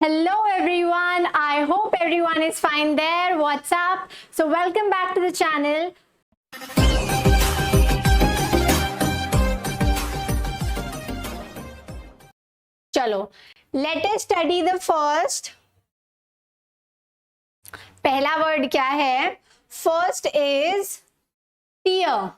Hello everyone, I hope everyone is fine there. What's up? So welcome back to the channel. चलो, let us study the first. पहला word क्या है? First is tear.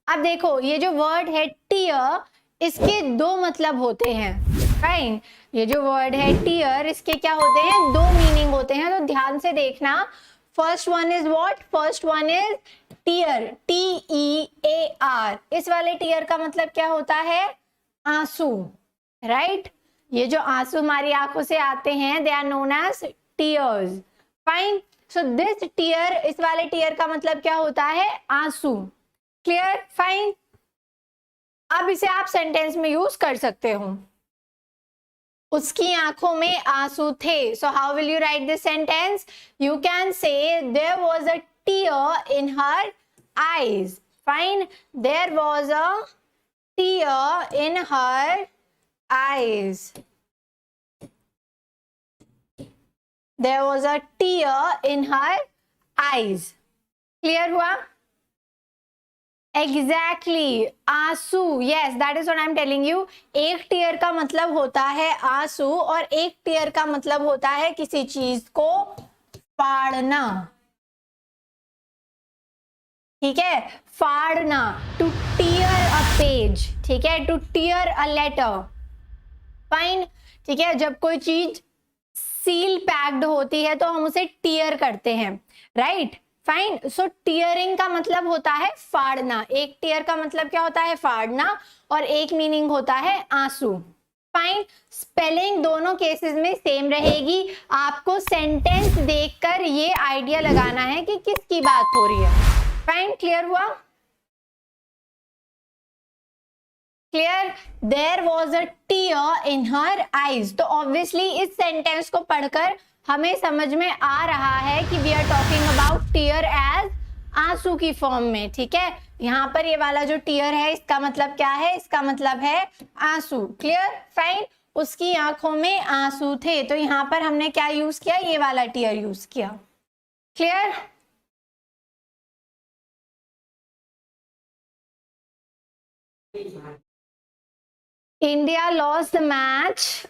अब देखो ये जो word है टीयर, इसके दो मतलब होते हैं. फाइन, ये जो वर्ड है टीयर, इसके क्या होते हैं? दो मीनिंग होते हैं, तो ध्यान से देखना. First one is what? First one is tear, TEAR. इस वाले टीयर का मतलब क्या होता है? आंसू. राइट, ये जो आंसू हमारी आंखों से आते हैं, they are known as tears. Fine, so this tear, इस वाले टीयर का मतलब क्या होता है? आंसू. क्लियर? फाइन. अब इसे आप सेंटेंस में यूज कर सकते हो. उसकी आंखों में आंसू थे. So how will you write this sentence? You can say there was a tear in her eyes. Fine, there was a tear in her eyes. There was a tear in her eyes. Clear हुआ? Exactly, आंसू. Yes, that is what I'm telling you. एक tier का मतलब होता है आंसू और एक टीयर का मतलब होता है किसी चीज को फाड़ना. ठीक है, फाड़ना. To tear a page. ठीक है, to tear a letter. Fine, ठीक है. जब कोई चीज सील पैक्ड होती है तो हम उसे टीयर करते हैं. Right, fine. सो टीयरिंग का मतलब होता है फाड़ना. एक टीयर का मतलब क्या होता है? फाड़ना. और एक मीनिंग होता है आंसू. फाइन, स्पेलिंग दोनों केसेस में सेम रहेगी. आपको सेंटेंस देखकर ये आइडिया लगाना है कि किसकी बात हो रही है. फाइन, क्लियर हुआ? Clear? There was a tear in her eyes. तो ऑब्वियसली इस सेंटेंस को पढ़कर हमें समझ में आ रहा है कि we are talking about tear as आंसू की फॉर्म में. ठीक है, यहाँ पर ये वाला जो टीयर है, इसका मतलब क्या है? इसका मतलब है आंसू. क्लियर? फाइन. उसकी आंखों में आंसू थे, तो यहाँ पर हमने क्या यूज किया? ये वाला टीयर यूज किया. Clear? India lost the match.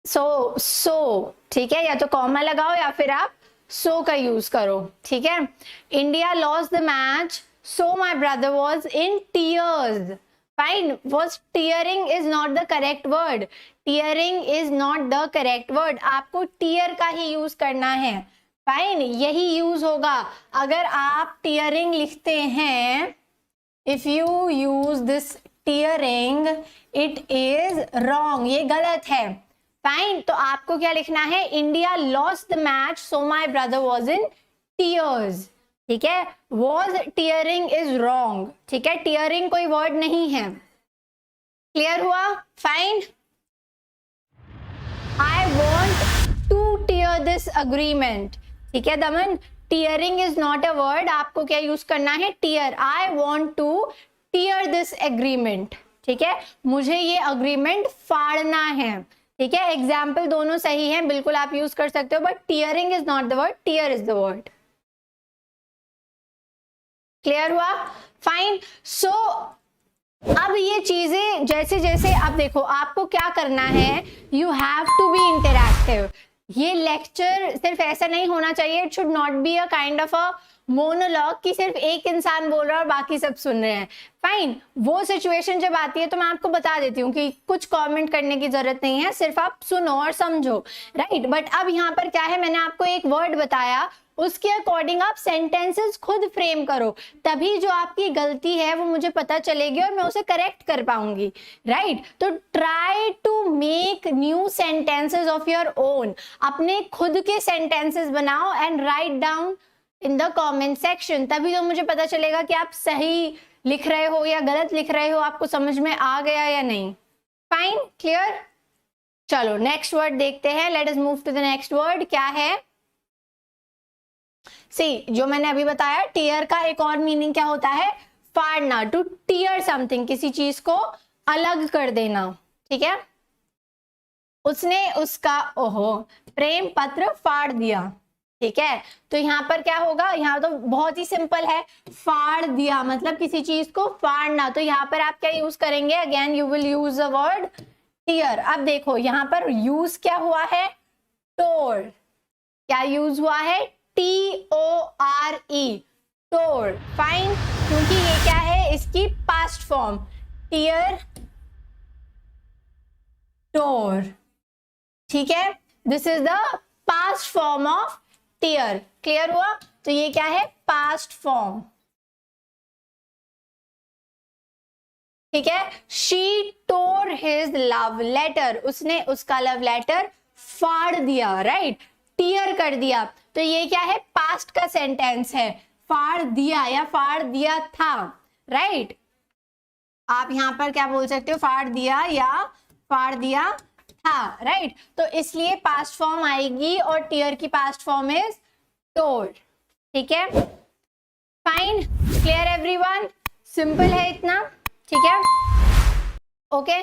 So ठीक है, या तो कॉमा लगाओ या फिर आप सो का यूज करो. ठीक है, India lost the match, so my brother was in tears. Fine, was tearing is not the correct word. Tearing is not the correct word. आपको टीयर का ही यूज करना है. फाइन, यही यूज होगा. अगर आप टीयरिंग लिखते हैं, if you use this tearing, it is wrong. ये गलत है. फाइन, तो आपको क्या लिखना है? India lost the match, so my brother was in tears. ठीक है, वॉज टीयरिंग इज रॉन्ग. ठीक है, टीयरिंग कोई वर्ड नहीं है. क्लियर हुआ? Fine. I want to tear this agreement. ठीक है Daman, tearing is not a word. आपको क्या यूज करना है? Tear. I want to tear this agreement. ठीक है, मुझे ये अग्रीमेंट फाड़ना है. ठीक है, एग्जाम्पल दोनों सही हैं, बिल्कुल आप यूज कर सकते हो, but tearing is not the word, tear is the word. Clear हुआ? फाइन. सो अब ये चीजें जैसे जैसे, अब देखो आपको क्या करना है, you have to be interactive. ये लेक्चर सिर्फ ऐसा नहीं होना चाहिए. It should not be a kind of a monologue कि सिर्फ एक इंसान बोल रहा है और बाकी सब सुन रहे हैं. फाइन, वो सिचुएशन जब आती है तो मैं आपको बता देती हूँ कि कुछ कमेंट करने की जरूरत नहीं है, सिर्फ आप सुनो और समझो. राइट, बट अब यहाँ पर क्या है, मैंने आपको एक वर्ड बताया, उसके अकॉर्डिंग आप सेंटेंसेस खुद फ्रेम करो. तभी जो आपकी गलती है वो मुझे पता चलेगी और मैं उसे करेक्ट कर पाऊंगी. राइट, तो try to make new sentences of your own. अपने खुद के सेंटेंसेस बनाओ and write down in the comment section. तभी तो मुझे पता चलेगा कि आप सही लिख रहे हो या गलत लिख रहे हो, आपको समझ में आ गया या नहीं. Fine, clear? चलो नेक्स्ट वर्ड देखते हैं. Let us move to the next word. क्या है? सी, जो मैंने अभी बताया, टीयर का एक और मीनिंग क्या होता है? फाड़ना. टू टीयर समथिंग, किसी चीज को अलग कर देना. ठीक है, उसने उसका ओहो प्रेम पत्र फाड़ दिया। ठीक है, तो यहाँ पर क्या होगा, यहाँ तो बहुत ही सिंपल है, फाड़ दिया मतलब किसी चीज को फाड़ना। तो यहाँ पर आप क्या यूज करेंगे, again you will use the word tear. अब देखो यहाँ पर यूज क्या हुआ है, टोर। क्या यूज हुआ है, TORE, टोर। फाइन, क्योंकि ये क्या है, इसकी पास्ट फॉर्म, टीयर टोर। ठीक है, this is the past form of tear. Clear हुआ, तो ये क्या है, पास्ट फॉर्म। ठीक है, she tore his love letter, उसने उसका लव लेटर फाड़ दिया, राइट, टीयर कर दिया। तो ये क्या है, पास्ट का सेंटेंस है, फाड़ दिया या फाड़ दिया था, राइट। आप यहां पर क्या बोल सकते हो, फाड़ दिया या फाड़ दिया था, राइट। तो इसलिए पास्ट फॉर्म आएगी और टीयर की पास्ट फॉर्म इज टोर। ठीक है, फाइन, क्लियर एवरीवन, सिंपल है इतना। ठीक है, ओके।